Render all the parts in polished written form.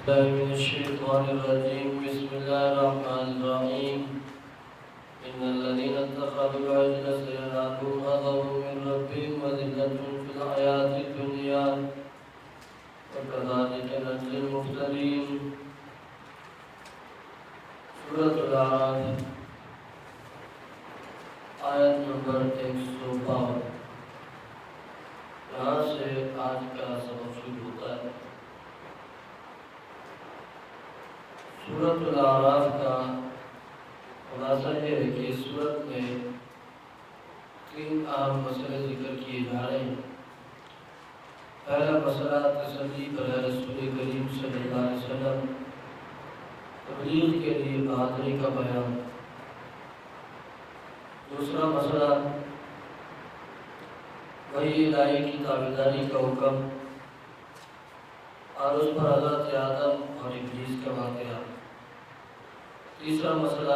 من الشيطان الرجيم بسم الله الرحمن الرحيم إن الذين اتخذوا العجل سينالهم غضب من ربهم وذلة في الحياة الدنيا وكذلك نجزي المفترين. سورة الأعراف آیت نمبر 152. یہاں سے آج کا سبق شروع ہوتا ہے. سورۃ الاعراف کا خلاصہ یہ ہے کہ اس سورت میں 3 اہم مسئلے ذکر کیے جا رہے ہیں. پہلا مسئلہ تسلی برائے رسول کریم صلی اللہ علیہ وسلم، تبلیغ کے لیے بہادری کا بیان. دوسرا مسئلہ وحی الہی کی تابعداری کا حکم اور اس پر حضرت آدم اور ابلیس کا واقعہ. تیسرا مسئلہ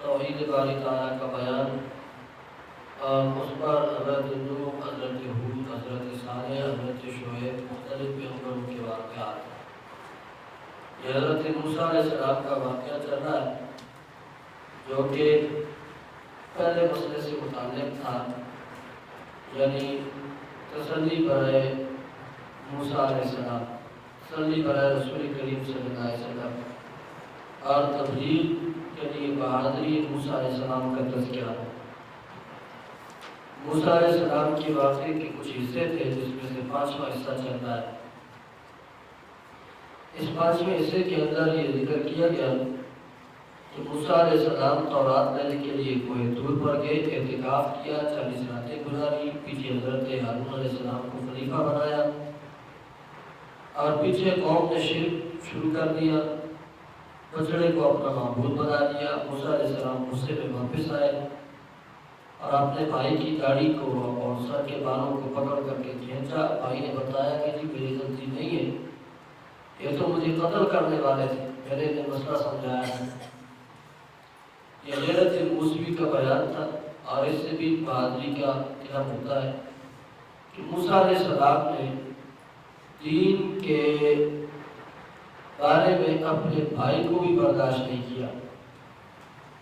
توحید باری تعالیٰ کا بیان اور اس پر حضرت نوح، حضرت ہود، حضرت صالح، حضرت شعیب، مختلف پیغمبروں کے واقعات. یہ حضرت موسیٰ علیہ السلام کا واقعہ چل رہا ہے جو کہ پہلے مسئلے سے متعلق تھا، یعنی تسلی برائے موسیٰ علیہ السلام، تسلی برائے رسول کریم صلی اللہ علیہ وسلم اور تبلیغ کے لیے بہادری موسیٰ علیہ السلام کا تذکرہ. موسیٰ علیہ السلام کی واقعے کے کچھ حصے تھے جس میں سے 5واں حصہ چل رہا ہے. اس 5ویں حصے کے اندر یہ ذکر کیا گیا کہ موسیٰ علیہ السلام تورات لینے کے لیے کوہ طور پر گئے، اعتکاف کیا، 40 راتیں گزاری، پیچھے حضرت ہارون علیہ السلام کو خلیفہ بنایا اور پیچھے قوم نے شرک شروع کر دیا، بچڑے کو اپنا معبود بنا دیا. موسیٰ علیہ السلام غصے میں واپس آئے اور اپنے بھائی کی داڑھی کو اور سر کے بالوں کو پکڑ کر کے کھینچا. بھائی نے بتایا کہ جی میری غلطی نہیں ہے، یہ تو مجھے قتل کرنے والے تھے، میرے نے مسئلہ سمجھایا ہے. یہ غیرت موسوی کا بیان تھا اور اس سے بھی بہادری کا علم ہوتا ہے کہ موسیٰ علیہ السلام نے دین کے بارے میں اپنے بھائی کو بھی برداشت نہیں کیا.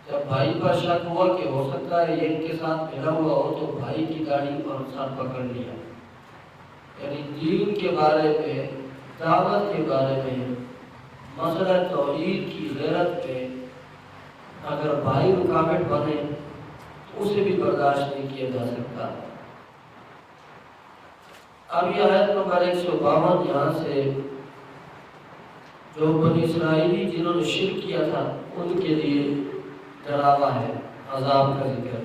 جب بھائی پر شک ہوا کہ ہو سکتا ہے یہ ان کے ساتھ ملا ہوا ہو تو بھائی کی داڑھی اور سر پکڑ لیا. یعنی دین کے بارے میں، دعوت کے بارے میں، مسئلہ توحید کی غیرت میں اگر بھائی رکاوٹ بنے تو اسے بھی برداشت نہیں کیا جا سکتا. اب یہ آیت نمبر 152 یہاں سے جو بنی اسرائیلی جنہوں نے شرک کیا تھا ان کے لیے ڈراوا ہے، عذاب کا ذکر.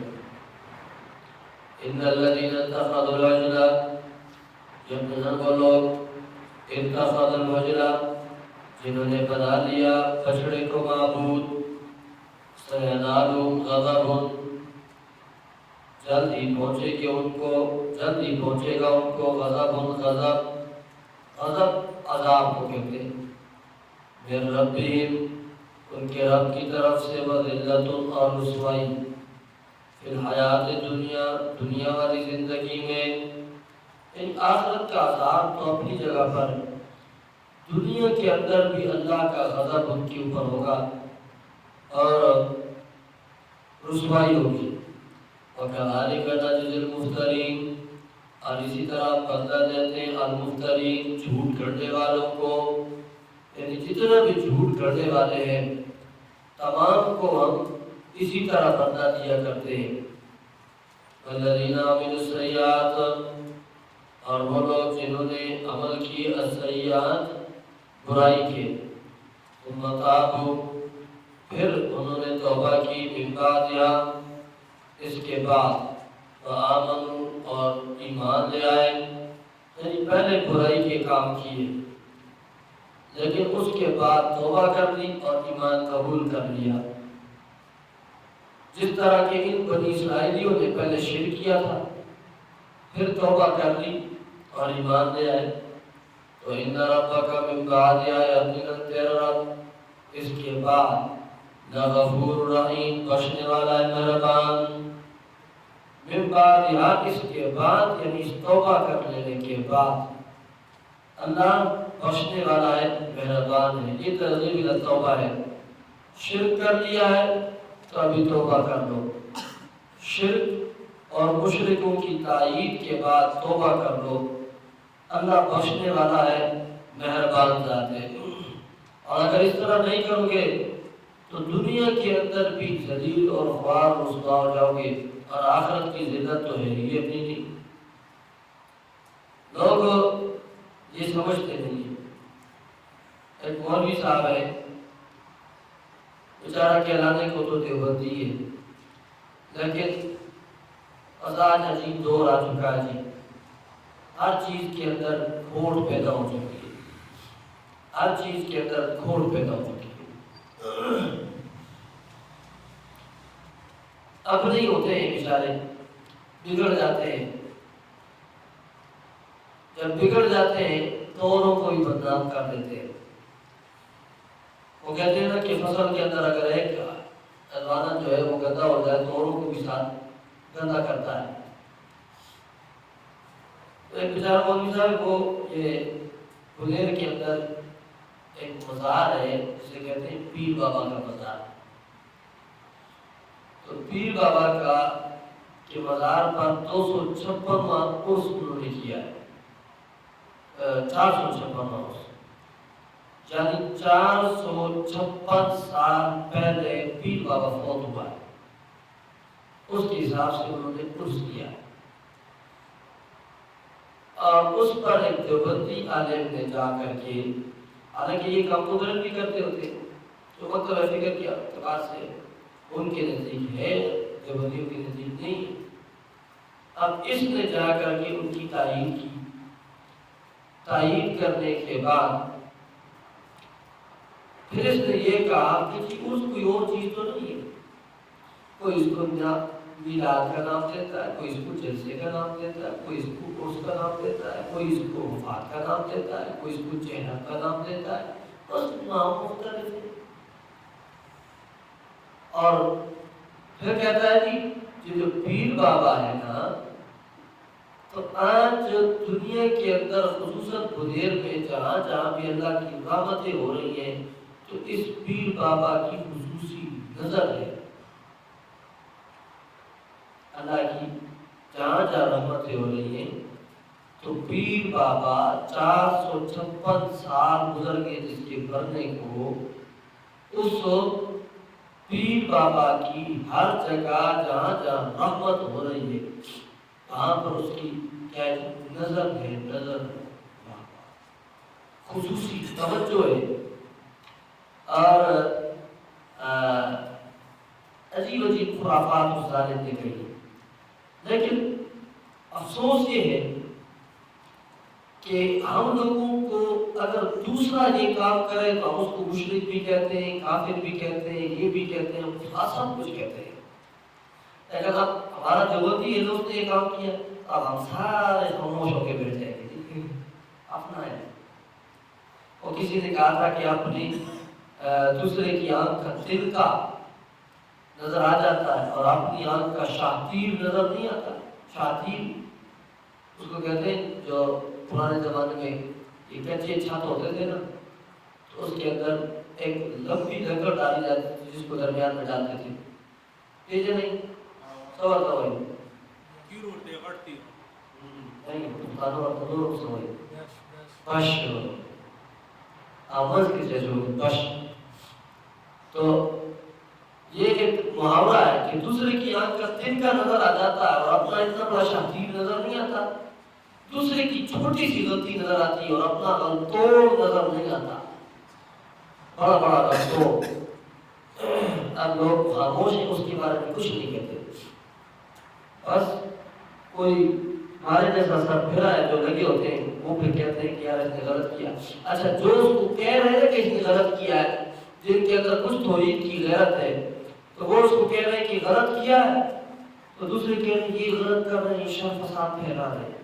ان الذین اتخذوا العجل، یقیناً وہ لوگ اتخذوا العجل جنہوں نے بنا لیا بچڑے کو معبود، سینالهم غضب، جلدی پہنچے گا ان کو غضب. غضب عذاب کو کہتے ہیں. من ربهم، ان کے رب کی طرف سے، وذلت اور رسوائی، فی الحیات دنیا، دنیا والی زندگی میں. ان آخرت کا عذاب تو اپنی جگہ پر، دنیا کے اندر بھی اللہ کا غضب ان کے اوپر ہوگا اور رسوائی ہوگی. وَكَذَلِكَ نَجْزِي الْمُفْتَرِينَ، اور اسی طرح بدلہ دیتے ہیں المفترین، جھوٹ گھڑنے والوں کو. یعنی جتنا بھی جھوٹ گھڑنے والے ہیں تمام کو ہم اسی طرح بدلہ دیا کرتے ہیں. وَالَّذِينَ عَمِلُوا السَّيِّئَاتِ، اور وہ لوگ جنہوں نے عمل کیے السیئات، برائی کے، ثم تابوا، پھر انہوں نے توبہ کی، من بعدہا، اس کے بعد، وآمنوا، اور ایمان لے آئے. یعنی پہلے برائی کے کام کیے لیکن اس کے بعد توبہ کر لی اور ایمان قبول کر لیا. جس طرح کہ ان بنی اسرائیلیوں نے پہلے شرک کیا تھا، پھر توبہ کر لی اور ایمان لے آئے. تو ان ربک من بعدہا، یقیناً تیرا رب اس کے بعد لغفور رحیم، بخشنے والا ہے، مہربان. من بعدہا، اس کے بعد، یعنی اس توبہ کر لینے کے بعد اللہ بخشنے والا ہے، مہربان ہے۔ یہ ترغیب التوبہ ہے۔ شرک کر لیا ہے تو ابھی توبہ کر لو، شرک اور مشرکوں کی تائید کے بعد توبہ کر لو۔ اللہ بخشنے والا ہے، مہربان ذات ہے۔ اور اگر اس طرح نہیں کرو گے تو دنیا کے اندر بھی ذلیل اور خوار رسوا ہو جاؤ گے، اور آخرت کی ذلت تو ہے یہ اپنی نہیں۔ لوگ یہ سمجھتے نہیں ہیں۔ ایک مولوی صاحب ہے، بیچارہ کہلانے کو تو دیوبندی ہے، لیکن آج عجیب دور آ چکا ہے جی، ہر چیز کے اندر کھوٹ پیدا ہو چکی ہے، ہر چیز کے اندر کھوٹ پیدا ہو چکی ہے۔ اب نہیں ہوتے ہیں بیچارے، بگڑ جاتے ہیں۔ جب بگڑ جاتے ہیں تو اوروں کو بھی بدنام کر دیتے ہیں۔ وہ کہتے ہیں نا کہ فصل کے اندر اگر ایک دانہ جو ہے وہ گندا ہو جائے تو اوروں کو بھی ساتھ گندا کرتا ہے۔ تو ایک بیچارہ مولوی صاحب وہ یہ بلیر کے اندر ایک مزار ہے جسے کہتے ہیں پیر بابا کا مزار۔ تو پیر بابا کا کے مزار پر 256واں عرس انہوں نے کیا ہے، 456واں عرس، یعنی 456 سال پہلے پیر بابا فوت ہوا ہے، اس کے حساب سے انہوں نے عرس کیا ہے۔ اور اس پر ایک دیوبندی عالم نے جا کر کے، حالانکہ یہ کام تو غلط بھی کرتے ہوتے، تو مطلب فکر کے اعتبار سے ان کے نزدیک ہے، دیوبندیوں کے نزدیک نہیں۔ اب اس نے جا کر کے ان کی تائید کی، تائید کرنے کے بعد پھر اس نے یہ کہا کہ جی عرس کوئی اور چیز تو نہیں ہے، کوئی اس کو میلاد کا نام دیتا ہے، کوئی اس کو جلسے کا نام دیتا ہے، کوئی اس کو عرس کا نام دیتا ہے، کوئی اس کو وفات کا نام دیتا ہے، کوئی اس کو چہرہ کا نام دیتا ہے، بس نام مختلف ہے۔ اور پھر کہتا ہے جی جو پیر بابا ہے نا، تو آج دنیا کے اندر خصوصاً بلیر میں جہاں جہاں بھی اللہ کی رحمتیں ہو رہی ہیں تو اس پیر بابا کی خصوصی نظر ہے۔ اللہ کی جہاں جہاں رحمتیں ہو رہی ہیں تو پیر بابا 456 سال گزر گئے جس کے مرنے کو، اس پیر بابا کی ہر جگہ جہاں جہاں رحمت ہو رہی ہے وہاں پر اس کی کیا نظر ہے، نظر خصوصی توجہ ہے۔ اور عجیب عجیب خرافات اس ظالم نے کہی، لیکن افسوس یہ ہے کہ ہم لوگوں کو اگر دوسرا یہ کام کرے تو ہم اس کو مشرک بھی کہتے ہیں، کافر بھی کہتے ہیں، یہ بھی کہتے ہیں، سب کچھ کہتے ہیں۔ لیکن اب ہمارا دیوبندی ہے، دوست نے یہ کام کیا، اب ہم سارے خاموش ہو کے بیٹھ جائیں گے، اپنا ہے۔ اور کسی نے کہا تھا کہ اپنی دوسرے کی آنکھ کا تلکا نظر آ جاتا ہے اور اپنی آنکھ کا شاطیر نظر نہیں آتا۔ شاطیر اس کو کہتے ہیں جو پرانے زمانے میں یہ کچے چھت ہوتے تھے نا، تو اس کے اندر ایک لمبی لکڑ ڈالی جاتی تھی جس کو درمیان میں ڈالتے تھے، یہ جو نہیں سوال کا وہی نہیں کانوں اور تندور سے وہی بش آواز کی جیسے بش۔ تو یہ ایک محاورہ ہے کہ دوسرے کی آنکھ کا تنکا نظر آ جاتا ہے اور اپنا اتنا بڑا شاطیر نظر نہیں آتا، دوسرے کی چھوٹی سی غلطی نظر آتی ہے اور اپنا غلطوڑ نظر نہیں آتا، بڑا بڑا غلطوڑ۔ اب لوگ خاموش ہیں، اس کے بارے میں کچھ نہیں کہتے، بس کوئی ہمارے جیسا سر پھرا ہے جو لگے ہوتے ہیں وہ پھر کہتے ہیں کہ یار اس نے غلط کیا۔ اچھا جو اس کو کہہ رہے ہیں کہ اس نے غلط کیا ہے، جن کے اندر کچھ توحید کی غیرت ہے، تو وہ اس کو کہہ رہے ہیں کہ غلط کیا ہے، تو دوسرے کہہ رہے ہیں یہ غلط کر رہے ہیں، شر فساد پھیلا رہے ہیں۔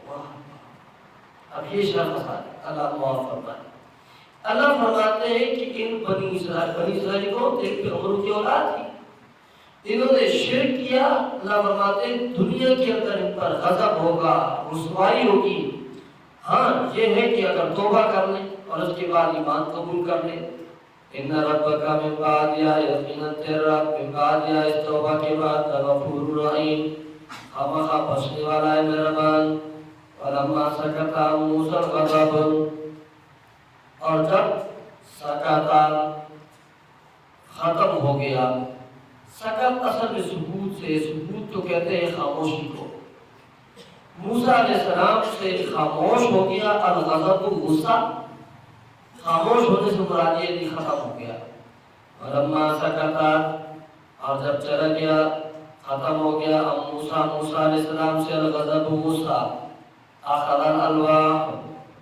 اب یہ شر فساد ہے، اللہ معاف فرمائے۔ اللہ فرماتے ہیں کہ ان بنی اسرائیل کو ایک پیغمبر کی اولاد تھی، انہوں نے شرک کیا، اللہ فرماتے ہیں دنیا کے اندر ان پر غضب ہوگا، رسوائی ہوگی۔ ہاں یہ ہے کہ اگر توبہ کر لیں اور اس کے بعد ایمان قبول کر لے. ان ربک من بعدها یقینا تیرا من بعدها اس توبہ کے بعد غفور رحیم خامخا بخشنے والا ہے مہربان. ولما سکت عن موسی الغضب اور جب سکتا ختم ہو گیا. سکت اصل میں سکوت سے، سکوت تو کہتے ہیں خاموشی کو. موسیٰ علیہ السلام سے خاموش ہو گیا. الغضب غصہ خاموش ہونے سے مراد یہ نہیں ختم ہو گیا. ولما سکتا اور جب چلا گیا ختم ہو گیا موسیٰ علیہ السلام سے الغضب غصہ. اخذ الالواح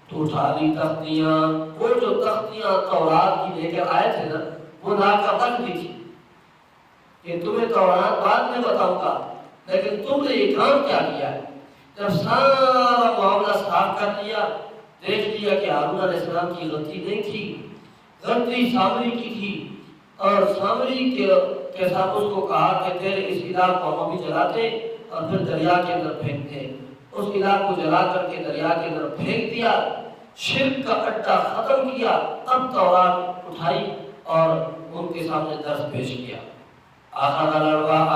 تو اٹھا لی تختیاں. وہ جو تختیاں تورات کی لے کر آئے تھے نا وہ لا کر رکھ دی تھی کہ تمہیں تورات بعد میں بتاؤں گا، لیکن تم نے یہ کام کیا کیا ہے. جب سارا معاملہ صاف کر لیا دیکھ لیا کہ ہارون علیہ السلام کی غلطی نہیں تھی، غلطی سامری کی تھی، اور سامری کے ساتھ اس کو کہا کہ تیرے اس الہ کو ہم بھی جلاتے اور پھر دریا کے اندر پھینکتے. اس الہ کو جلا کر کے دریا کے اندر پھینک دیا، شرک کا اڈا ختم کیا. اب تورات اٹھائی اور ان کے سامنے درس پیش کیا. اخذ الالواح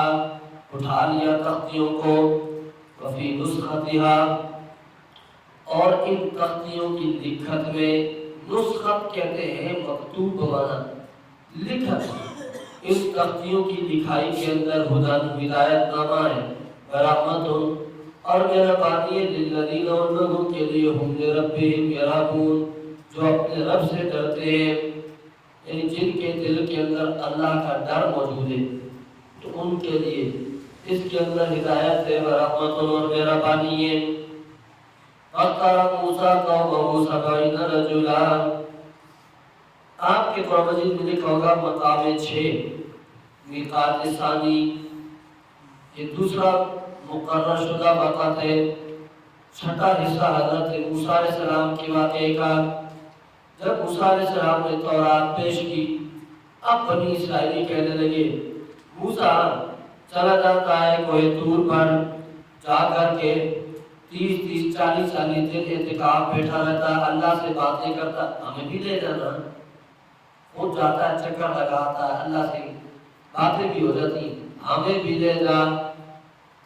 اٹھا لیا تختیوں کو. وفی نسختها اور ان تختیوں کی لکھت میں، نسخت کہتے ہیں مکتوب بنا لکھت، اس تختیوں کی لکھائی کے اندر ہدن ہدایت نامہ ہے، رحمت اور مہربانی ہے للذین ان لوگوں کے لیے ہم لربہم یرہبون جو اپنے رب سے ڈرتے ہیں، یعنی جن کے دل کے اندر اللہ کا ڈر موجود ہے تو ان کے لیے اس کے اندر ہدایت ہے، رحمت اور مہربانی ہے. اختار موسیٰ قومہ 70 رجلا. آپ کے قرآن مجید میں لکھا ہوگا مقام 6 میقات ثانی، یہ دوسرا مقرر شدہ وقت ہے. چھٹا حصہ حضرت موسیٰ علیہ السلام کے واقعے کا. جب موسیٰ علیہ السلام نے تورات پیش کی اب بنی اسرائیلی کہنے لگے موسیٰ چلا جاتا ہے کوہ طور پر جا کر کے 30-40 دن اعتکاف بیٹھا رہتا، اللہ سے باتیں کرتا. ہمیں بھی لے جانا. وہ جاتا ہے چکر لگاتا ہے، اللہ سے باتیں بھی ہو جاتی. ہمیں بھی لے جا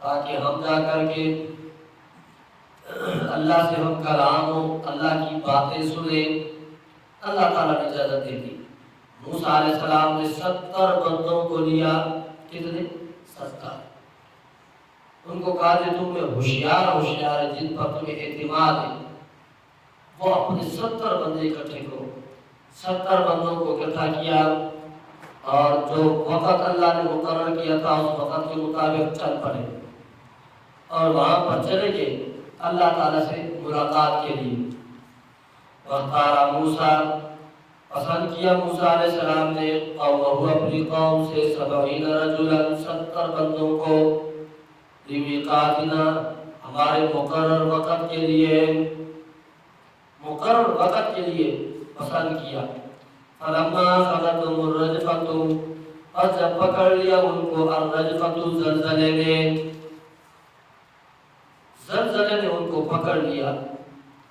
تاکہ ہم جا کر کے اللہ سے ہم کلام ہو، اللہ کی باتیں سنیں. اللہ تعالیٰ نے اجازت دے دی. موسیٰ علیہ السلام نے 70 بندوں کو لیا. کتنے؟ 70. ان کو کہا کہ تم میں ہوشیار ہے جن پر تمہیں اعتماد ہے وہ اپنے 70 بندے اکٹھے کرو. 70 بندوں کو اکٹھا کیا اور جو وقت اللہ نے مقرر کیا تھا اس وقت کے مطابق چل پڑے اور وہاں پر چلے گئے اللہ تعالیٰ سے ملاقات کے لیے. واختار موسیٰ پسند کیا موسیٰ علیہ السلام نے اور وہ اپنی قوم سے 70 رجلا 70 بندوں کو لمیقاتنا ہمارے مقرر وقت کے لیے پسند کیا. فلما اخذتهم الرجفة اور جب پکڑ لیا ان کو الرجفة زلزلے نے ان کو پکڑ لیا،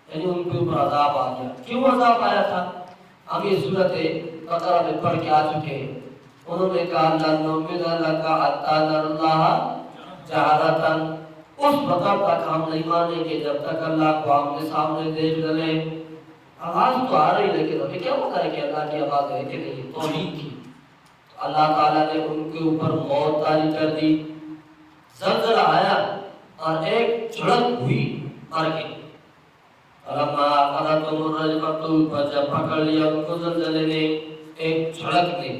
یعنی ان کے اوپر عذاب آ گیا. کیوں عذاب آیا تھا ہم یہ صورت بقرہ میں پڑھ کے آ چکے ہیں. انہوں نے کہا لن نؤمن لک حتی نری اللہ جہرۃ، اس وقت تک ہم نہیں مانیں گے جب تک اللہ کو آمنے سامنے دیکھ لیں. آواز تو آ رہی لیکن ہمیں کیا پتا ہے کہ اللہ کی آواز ہے کہ نہیں. توحید کی اللہ تعالیٰ نے ان کے اوپر موت طاری کر دی. زلزلہ آیا اور ایک جھڑک ہوئی، مر گئی. فلما اخذتهم الرجفة جب پکڑ لیا ان کو زلزلے نے، ایک جھڑک نے.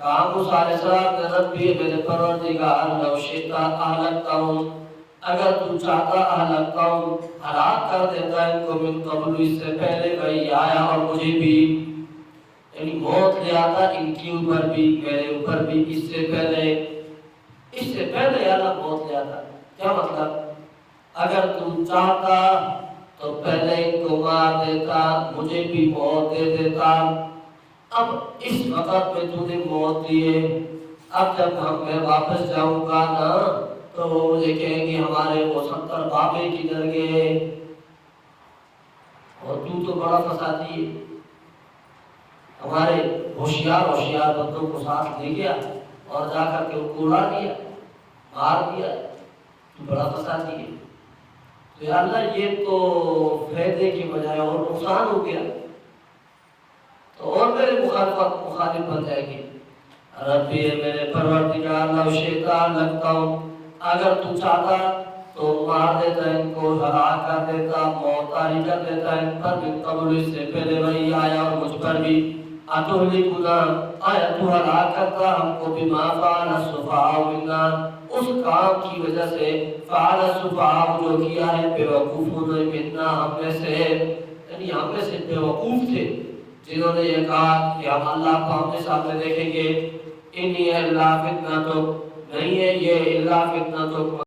کہا موسیٰ علیہ السلام نے ربی میرے پروردگار لو شئت اہلکتہم اگر تو چاہتا اہلکتہم ہلاک کر دیتا ان کو من قبل اس سے پہلے وہی آیا اور مجھے بھی، یعنی موت لے آتا ان کے اوپر بھی میرے اوپر بھی اس سے پہلے اللہ موت لے آتا. کیا مطلب؟ اگر تو چاہتا تو پہلے ان کو مار دیتا، مجھے بھی موت دے دیتا. اب اس وقت میں تو نے موت دی ہے، اب جب میں واپس جاؤں گا نا تو وہ مجھے کہیں گے ہمارے وہ 70 بابے کدھر گئے. اور تو بڑا فسادی ہے، ہمارے ہوشیار بندوں کو ساتھ لے گیا اور جا کر کے ان کو اڑا دیا، مار دیا، تو بڑا فسادی ہے۔ تو یا اللہ یہ تو فائدے کی بجائے اور نقصان ہو گیا، تو اور میرے مخالف بن جائے گی۔ ربی میرے پروردگار لو شیطان لگتا ہوں، اگر تو چاہتا تو مار دیتا، ان کو ہلاک کر دیتا، موت طاری کر دیتا ان پر، من قبل اس سے پہلے وہی آیا اور مجھ پر بھی، اتہلکنا آیا تو ہلاک کرتا ہم کو، بما فعل السفہاء منا، اس کام کی وجہ سے، فعل السفہاء جو کیا ہے بے وقوفوں نے، منا ہم میں سے، یعنی ہم میں سے بے وقوف تھے جنہوں نے یہ کہا کہ ہم اللہ کو ہم نے سامنے دیکھیں گے، انی اللہ فتنہ تو نہیں ہے یہ، اللہ فتنہ تو